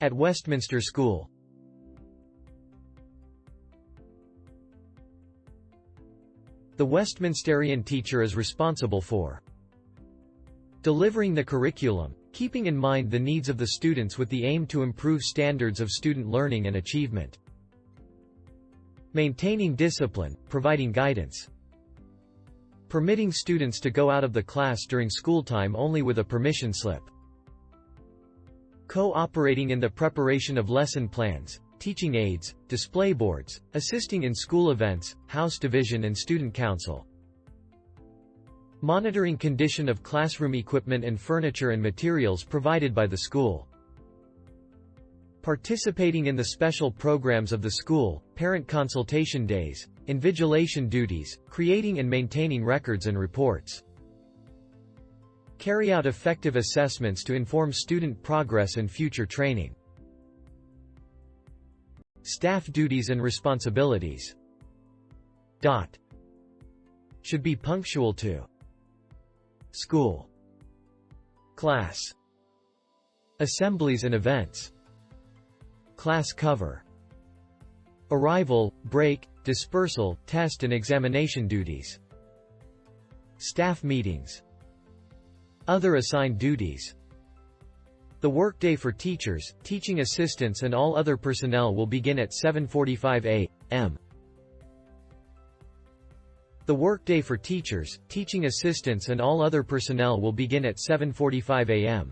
At Westminster School. The Westminsterian teacher is responsible for delivering the curriculum, keeping in mind the needs of the students with the aim to improve standards of student learning and achievement, maintaining discipline, providing guidance, permitting students to go out of the class during school time only with a permission slip, cooperating in the preparation of lesson plans, teaching aids, display boards, assisting in school events, house division and student council, monitoring condition of classroom equipment and furniture and materials provided by the school, participating in the special programs of the school, parent consultation days, invigilation duties, creating and maintaining records and reports, carry out effective assessments to inform student progress and future training. Staff duties and responsibilities. Should be punctual to school, class, assemblies and events, class cover, arrival, break, dispersal, test and examination duties, staff meetings, other assigned duties. The workday for teachers, teaching assistants and all other personnel will begin at 7:45 a.m. The workday for teachers, teaching assistants and all other personnel will begin at 7:45 a.m.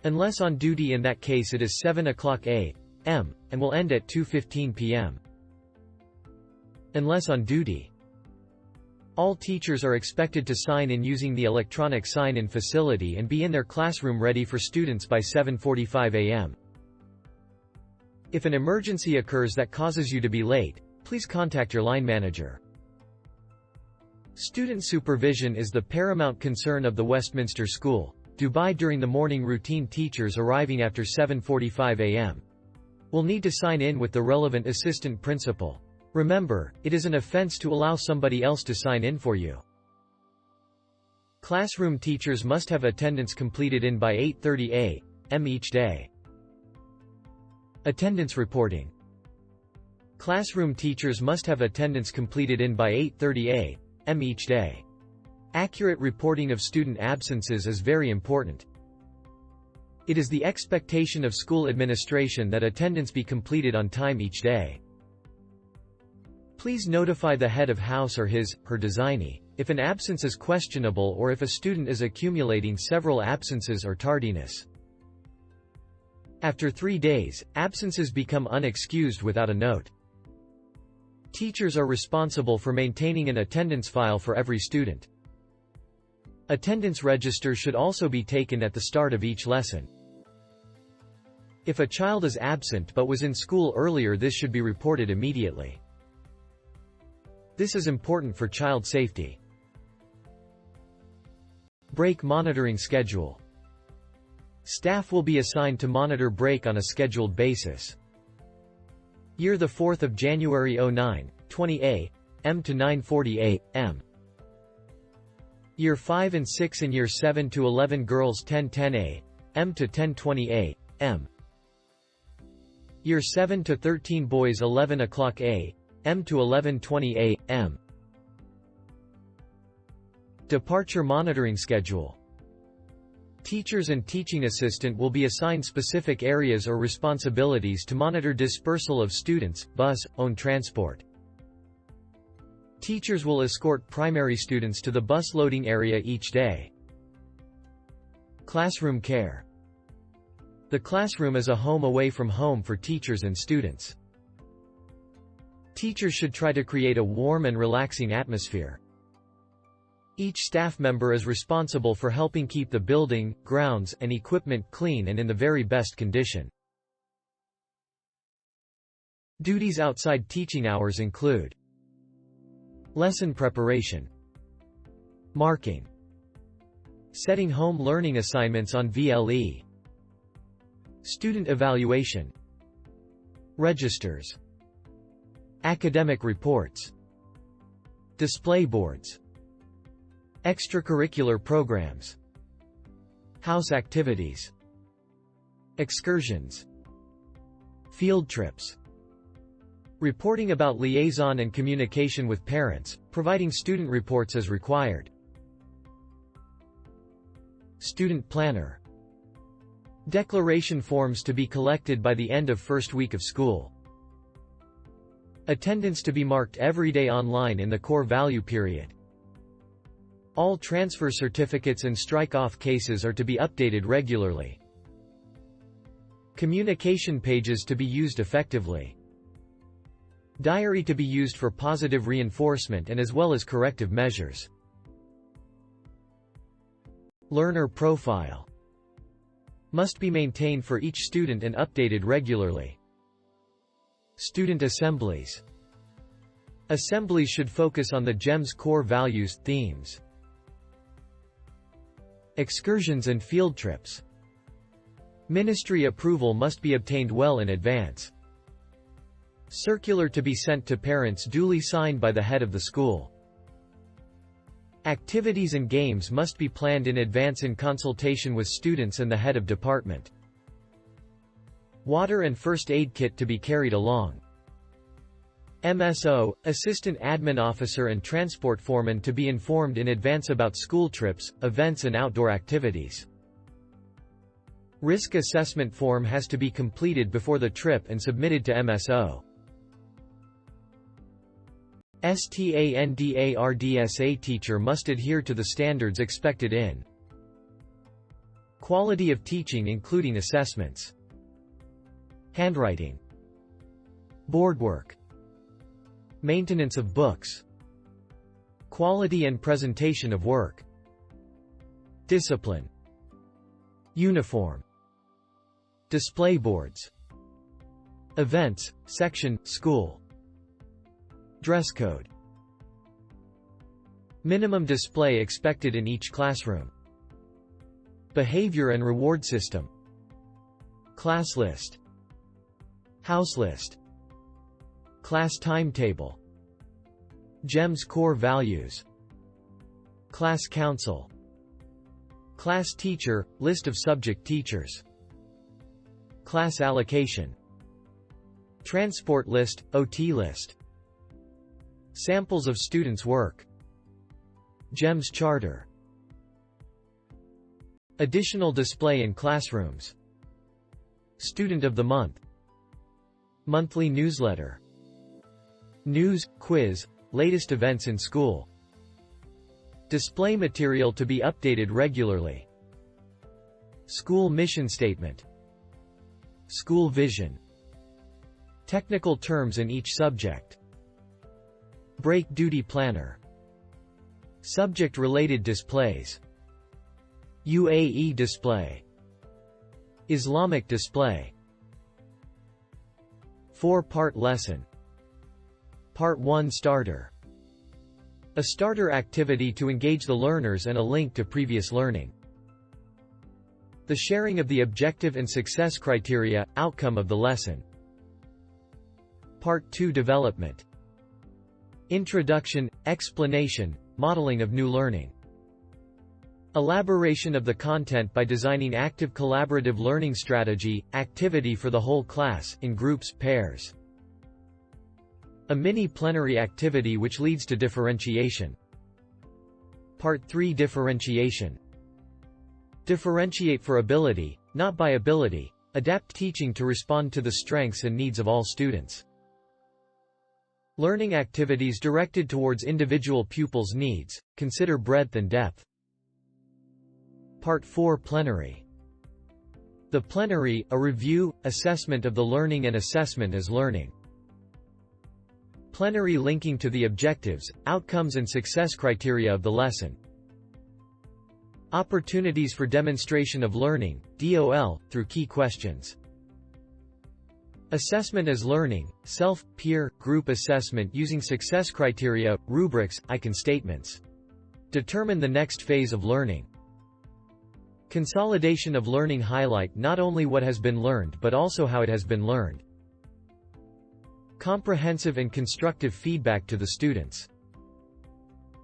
Unless on duty, in that case it is 7 o'clock a.m. and will end at 2:15 p.m. Unless on duty, all teachers are expected to sign in using the electronic sign-in facility and be in their classroom ready for students by 7:45 a.m. If an emergency occurs that causes you to be late, please contact your line manager. Student supervision is the paramount concern of the Westminster School. Dubai during the morning routine. Teachers arriving after 7:45 a.m. will need to sign in with the relevant assistant principal. Remember, it is an offense to allow somebody else to sign in for you. Classroom teachers must have attendance completed in by 8:30 a.m. each day. Attendance reporting. Classroom teachers must have attendance completed in by 8:30 a.m. each day. Accurate reporting of student absences is very important. It is the expectation of school administration that attendance be completed on time each day. Please notify the head of house or his/her designee if an absence is questionable or if a student is accumulating several absences or tardiness. After 3 days, absences become unexcused without a note. Teachers are responsible for maintaining an attendance file for every student. Attendance registers should also be taken at the start of each lesson. If a child is absent but was in school earlier, this should be reported immediately. This is important for child safety. Break monitoring schedule. Staff will be assigned to monitor break on a scheduled basis. Year 4 January 09, 20 a.m. to 9:40 a.m. Year 5 and 6 and Year 7 to 11 girls 10:10 a.m. to 10:20 a.m. Year 7 to 13 boys 11 o'clock a.m. to 11:20 a.m. Departure monitoring schedule. Teachers and teaching assistant will be assigned specific areas or responsibilities to monitor dispersal of students, bus, own transport. Teachers will escort primary students to the bus loading area each day. Classroom care. The classroom is a home away from home for teachers and students. Teachers should try to create a warm and relaxing atmosphere. Each staff member is responsible for helping keep the building, grounds, and equipment clean and in the very best condition. Duties outside teaching hours include lesson preparation, marking, setting home learning assignments on VLE, student evaluation, registers, academic reports, display boards, extracurricular programs, house activities, Excursions. Field trips. Reporting about liaison and communication with parents, providing student reports as required. Student planner. Declaration forms to be collected by the end of first week of school. Attendance to be marked every day online in the core value period. All transfer certificates and strike-off cases are to be updated regularly. Communication pages to be used effectively. Diary to be used for positive reinforcement and as well as corrective measures. Learner profile. Must be maintained for each student and updated regularly. Student assemblies. Assemblies should focus on the GEM's core values, themes. Excursions and field trips. Ministry approval must be obtained well in advance. Circular to be sent to parents duly signed by the head of the school. Activities and games must be planned in advance in consultation with students and the head of department. Water and first aid kit to be carried along. MSO, Assistant Admin Officer and Transport Foreman to be informed in advance about school trips, events and outdoor activities. Risk assessment form has to be completed before the trip and submitted to MSO. STANDARDSA teacher must adhere to the standards expected in quality of teaching including assessments, handwriting, board work, maintenance of books, quality and presentation of work, discipline, uniform, display boards, events, section, school, dress code, minimum display expected in each classroom, behavior and reward system, class list, house list, class timetable, GEM's core values, class council, class teacher, list of subject teachers, class allocation, transport list, OT list, samples of students' work, GEM's charter, additional display in classrooms, student of the month, monthly newsletter, news, quiz, latest events in school, display material to be updated regularly, school mission statement, school vision, technical terms in each subject, break duty planner, subject-related displays, UAE display, Islamic display, 4-part lesson, Part 1 starter, a starter activity to engage the learners and a link to previous learning, the sharing of the objective and success criteria, outcome of the lesson, Part 2 development, introduction, explanation, modeling of new learning, elaboration of the content by designing active collaborative learning strategy, activity for the whole class, in groups, pairs, a mini plenary activity which leads to differentiation. Part 3 differentiation. Differentiate for ability, not by ability, adapt teaching to respond to the strengths and needs of all students. Learning activities directed towards individual pupils' needs, consider breadth and depth. Part 4 plenary. The plenary, a review, assessment of the learning and assessment as learning. Plenary linking to the objectives, outcomes and success criteria of the lesson. Opportunities for demonstration of learning, DOL, through key questions. Assessment as learning, self, peer, group assessment using success criteria, rubrics, icon statements. Determine the next phase of learning. Consolidation of learning highlight not only what has been learned but also how it has been learned. Comprehensive and constructive feedback to the students.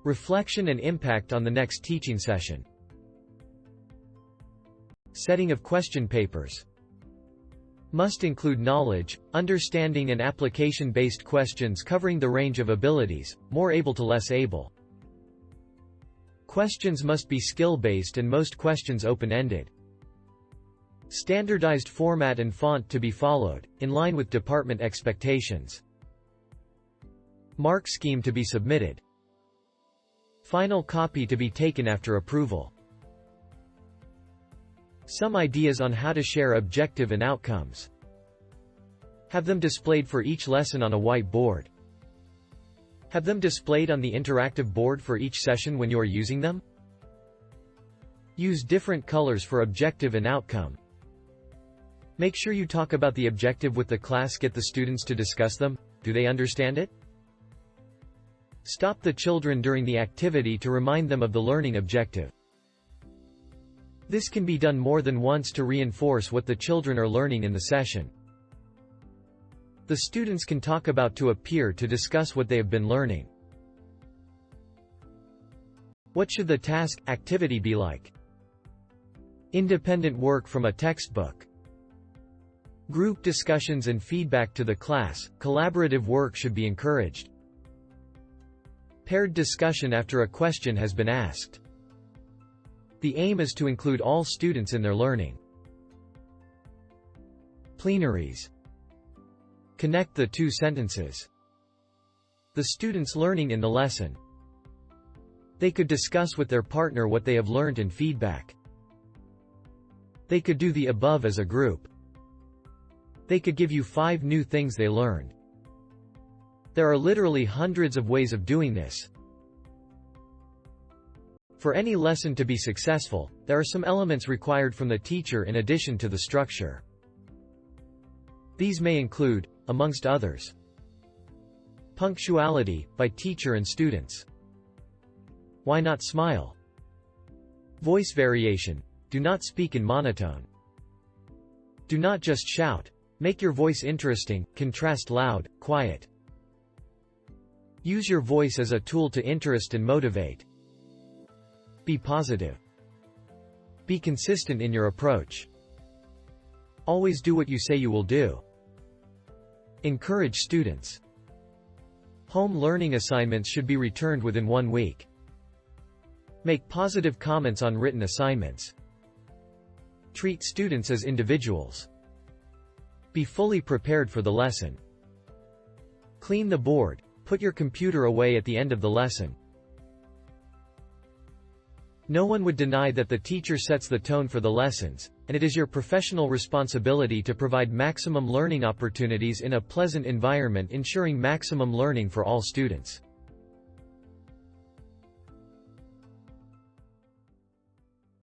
Reflection and impact on the next teaching session. Setting of question papers. Must include knowledge, understanding and application-based questions covering the range of abilities, more able to less able. Questions must be skill-based and most questions open-ended. Standardized format and font to be followed, in line with department expectations. Mark scheme to be submitted. Final copy to be taken after approval. Some ideas on how to share objective and outcomes. Have them displayed for each lesson on a whiteboard. Have them displayed on the interactive board for each session when you are using them. Use different colors for objective and outcome. Make sure you talk about the objective with the class. Get the students to discuss them. Do they understand it? Stop the children during the activity to remind them of the learning objective. This can be done more than once to reinforce what the children are learning in the session. The students can talk about to a peer to discuss what they have been learning. What should the task, activity be like? Independent work from a textbook. Group discussions and feedback to the class. Collaborative work should be encouraged. Paired discussion after a question has been asked. The aim is to include all students in their learning. Plenaries. Connect the two sentences. The students learning in the lesson. They could discuss with their partner what they have learned in feedback. They could do the above as a group. They could give you 5 new things they learned. There are literally hundreds of ways of doing this. For any lesson to be successful, there are some elements required from the teacher in addition to the structure. These may include, amongst others, punctuality, by teacher and students. Why not smile? Voice variation. Do not speak in monotone. Do not just shout. Make your voice interesting, contrast loud, quiet. Use your voice as a tool to interest and motivate. Be positive. Be consistent in your approach. Always do what you say you will do. Encourage students. Home learning assignments should be returned within 1 week. Make positive comments on written assignments. Treat students as individuals. Be fully prepared for the lesson. Clean the board. Put your computer away at the end of the lesson. No one would deny that the teacher sets the tone for the lessons, and it is your professional responsibility to provide maximum learning opportunities in a pleasant environment, ensuring maximum learning for all students.